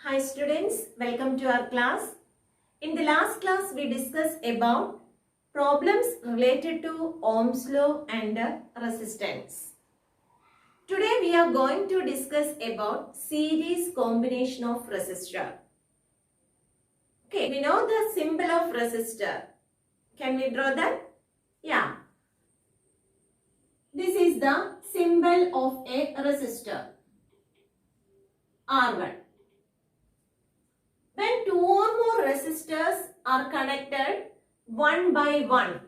Hi students, welcome to our class. In the last class we discussed about problems related to Ohm's law and resistance. Today we are going to discuss about series combination of resistor. Okay, we know the symbol of resistor. Can we draw that? Yeah. This is the symbol of a resistor, R1. When two or more resistors are connected one by one,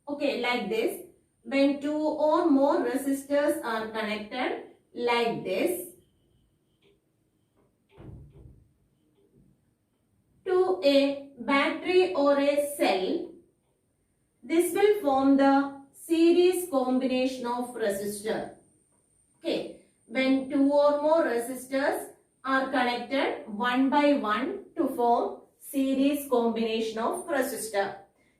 okay, like this, when two or more resistors are connected like this to a battery or a cell, this will form the series combination of resistor. Okay, when two or more resistors are connected one by one to form series combination of resistor.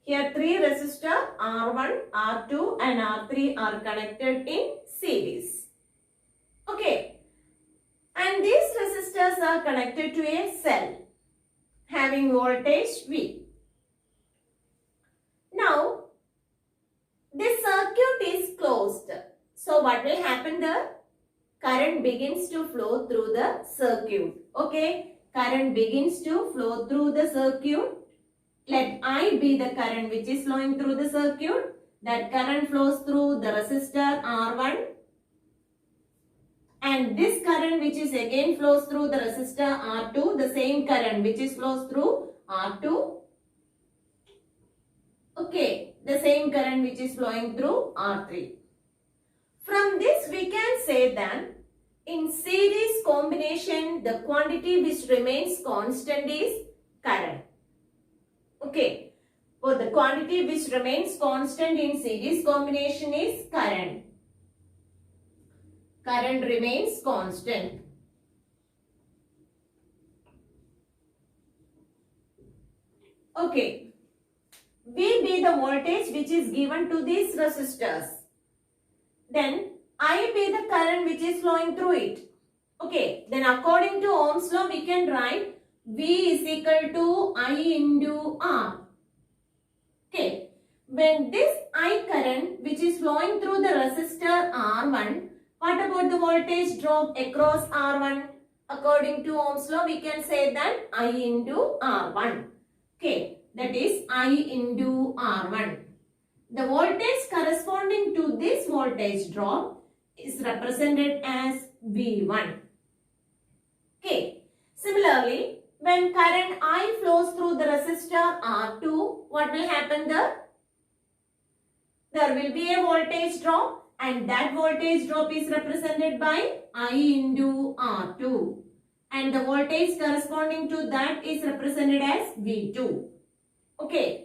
Here three resistor R1, R2 and R3 are connected in series. Okay, and these resistors are connected to a cell having voltage V. Now, this circuit is closed. So, what will happen? The current begins to flow through the circuit. Okay, current begins to flow through the circuit. Let I be the current which is flowing through the circuit. That current flows through the resistor R1. And this current which is again flows through the resistor R2. The same current which is flows through R2. Okay, the same current which is flowing through R3. From this we can say that in series combination the quantity which remains constant is current. Okay, for the quantity which remains constant in series combination is current. Current remains constant. Okay, V be the voltage which is given to these resistors. Then I be the current which is flowing through it. Okay, then according to Ohm's law we can write V is equal to I into R. Okay, when this I current which is flowing through the resistor R1, what about the voltage drop across R1? According to Ohm's law we can say that I into R1. Okay, that is I into R1. The voltage corresponding to this voltage drop is represented as V1. Okay. Similarly, when current I flows through the resistor R2, what will happen there? There will be a voltage drop and that voltage drop is represented by I into R2. And the voltage corresponding to that is represented as V2. Okay.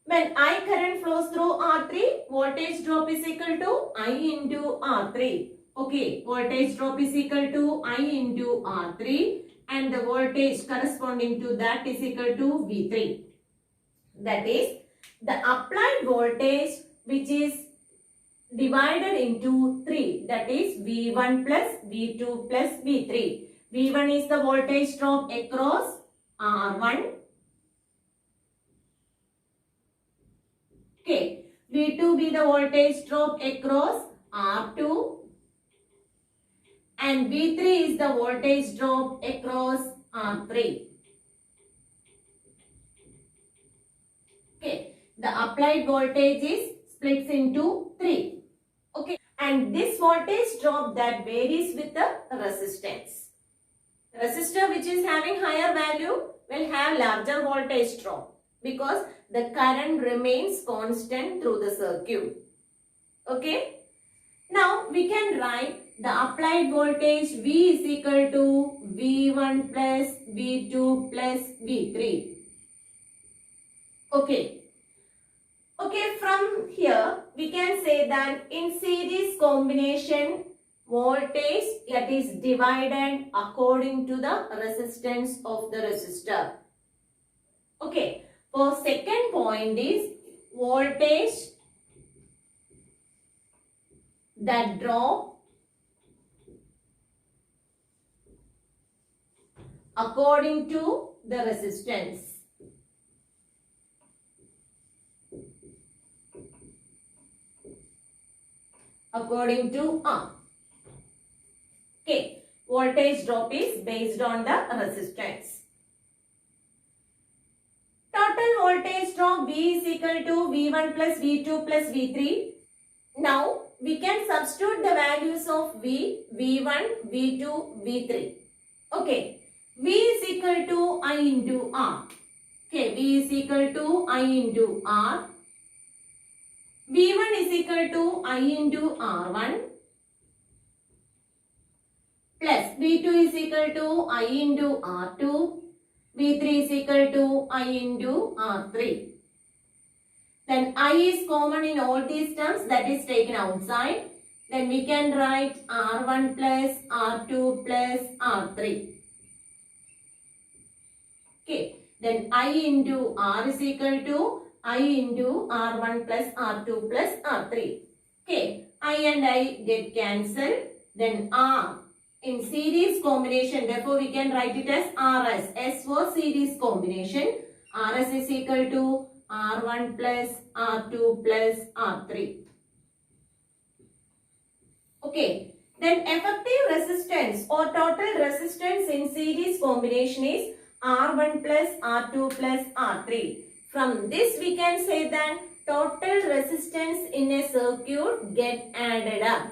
When I current flows through R3, voltage drop is equal to I into R3. Okay, voltage drop is equal to I into R3 and the voltage corresponding to that is equal to V3. That is the applied voltage which is divided into 3. That is V1 plus V2 plus V3. V1 is the voltage drop across R1. Okay, V2 be the voltage drop across R2 and V3 is the voltage drop across R3. Okay, the applied voltage is splits into 3. Okay, and this voltage drop that varies with the resistance. The resistor which is having higher value will have larger voltage drop because the current remains constant through the circuit. Okay. Now we can write the applied voltage V is equal to V1 plus V2 plus V3. Okay. Okay, from here we can say that in series combination voltage that is divided according to the resistance of the resistor. Okay. For second point is voltage that drop according to the resistance. According to R. Okay, voltage drop is based on the resistance. Total voltage drop V is equal to V1 plus V2 plus V3. Now, we can substitute the values of V, V1, V2, V3. Okay, V is equal to I into R. Okay, V is equal to I into R. V1 is equal to I into R1 plus V2 is equal to I into R2. V3 is equal to I into R3. Then I is common in all these terms, that is taken outside. Then we can write R1 plus R2 plus R3. Okay. Then I into R is equal to I into R1 plus R2 plus R3. Okay. I and I get cancelled. Then R in series combination. Therefore, we can write it as RS. S for series combination. RS is equal to R1 plus R2 plus R3. Okay. Then effective resistance or total resistance in series combination is R1 plus R2 plus R3. From this we can say that total resistance in a circuit get added up.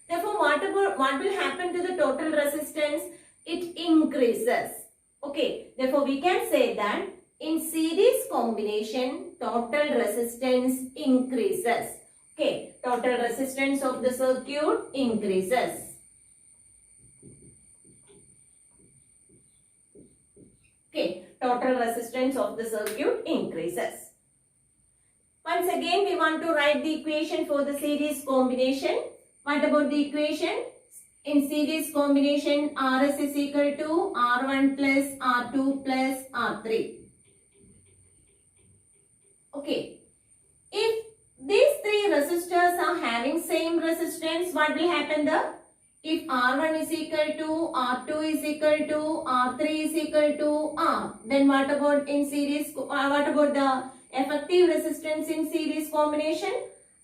Therefore, what will happen to the total resistance? It increases. Okay. Therefore, we can say that in series combination, total resistance increases. Okay. Total resistance of the circuit increases. Okay, total resistance of the circuit increases. Once again, we want to write the equation for the series combination. What about the equation? In series combination, RS is equal to R1 plus R2 plus R3. Okay. If these three resistors are having same resistance, what will happen there? If R1 is equal to R2 is equal to R3 is equal to R, then what about in series? What about the effective resistance in series combination?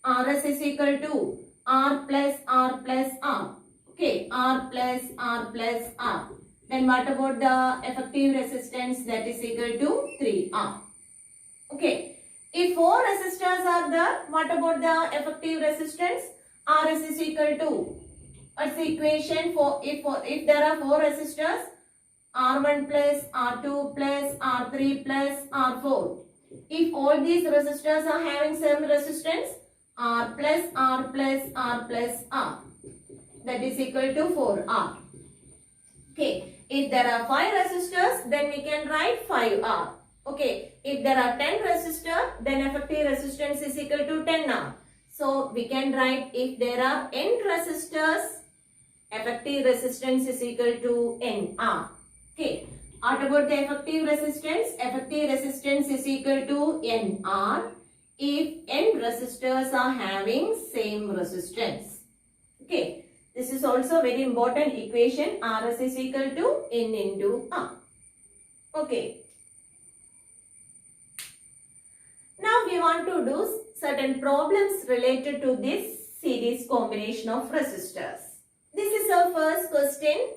RS is equal to R plus R plus R. Okay, R plus R plus R. Then what about the effective resistance? That is equal to 3R. Okay. If 4 resistors are there, what about the effective resistance? RS is equal to, what's the equation for if there are 4 resistors? R1 plus R2 plus R3 plus R4. If all these resistors are having same resistance, R plus R plus R plus R. That is equal to 4R. Okay. If there are 5 resistors, then we can write 5R. Okay. If there are 10 resistors, then effective resistance is equal to 10R. So, we can write if there are n resistors, effective resistance is equal to NR. Okay. What about the effective resistance? Effective resistance is equal to NR if n resistors are having same resistance. Okay. This is also very important equation. RS is equal to N into R. Okay. Now we want to do certain problems related to this series combination of resistors. This is our first question.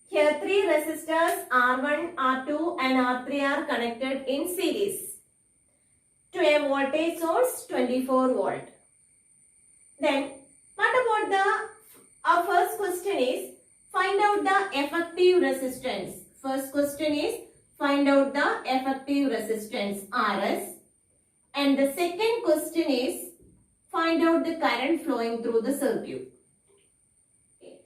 Here 3 resistors R1, R2 and R3 are connected in series to a voltage source 24 volt. Then what about our first question is find out the effective resistance. First question is find out the effective resistance RS. And the second question is find out the current flowing through the circuit. Okay.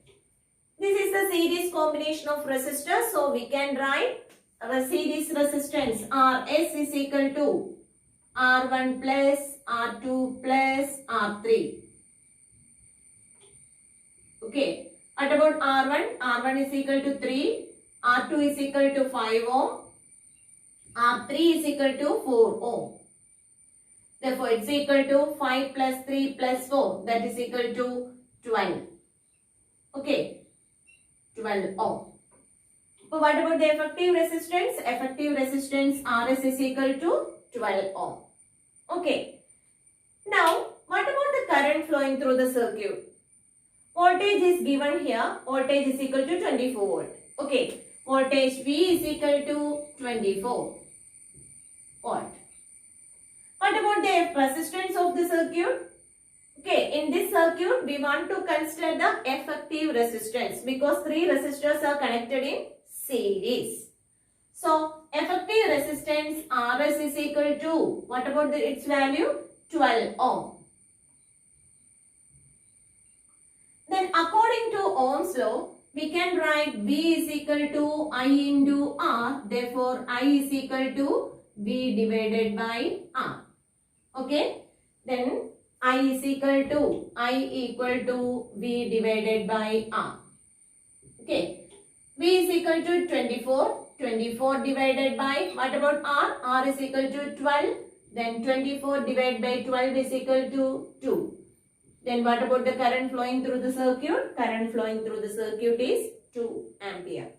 This is the series combination of resistors. So we can write a series resistance RS is equal to R1 plus R2 plus R3. Okay. What about R1? R1 is equal to 3. R2 is equal to 5 ohm. R3 is equal to 4 ohm. Therefore, it's equal to 5 plus 3 plus 4. That is equal to 12. Okay. 12 ohm. So what about the effective resistance? Effective resistance Rs is equal to 12 ohm. Okay. Now, what about the current flowing through the circuit? Voltage is given here. Voltage is equal to 24 volt. Okay. Voltage V is equal to 24 volt. What about the resistance of the circuit? Okay, in this circuit, we want to consider the effective resistance because three resistors are connected in series. So, effective resistance Rs is equal to, what about its value? 12 ohm. Then, according to Ohm's law, we can write V is equal to I into R. Therefore, I is equal to V divided by R. Okay. Then, I is equal to V divided by R. Okay. V is equal to 24. 24 divided by, what about R? R is equal to 12. Then 24 divided by 12 is equal to 2. Then what about the current flowing through the circuit? Current flowing through the circuit is 2 ampere.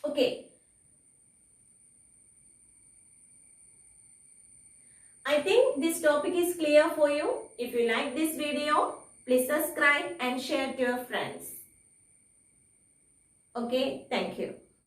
Okay. I think this topic is clear for you. If you like this video, please subscribe and share to your friends. Okay, thank you.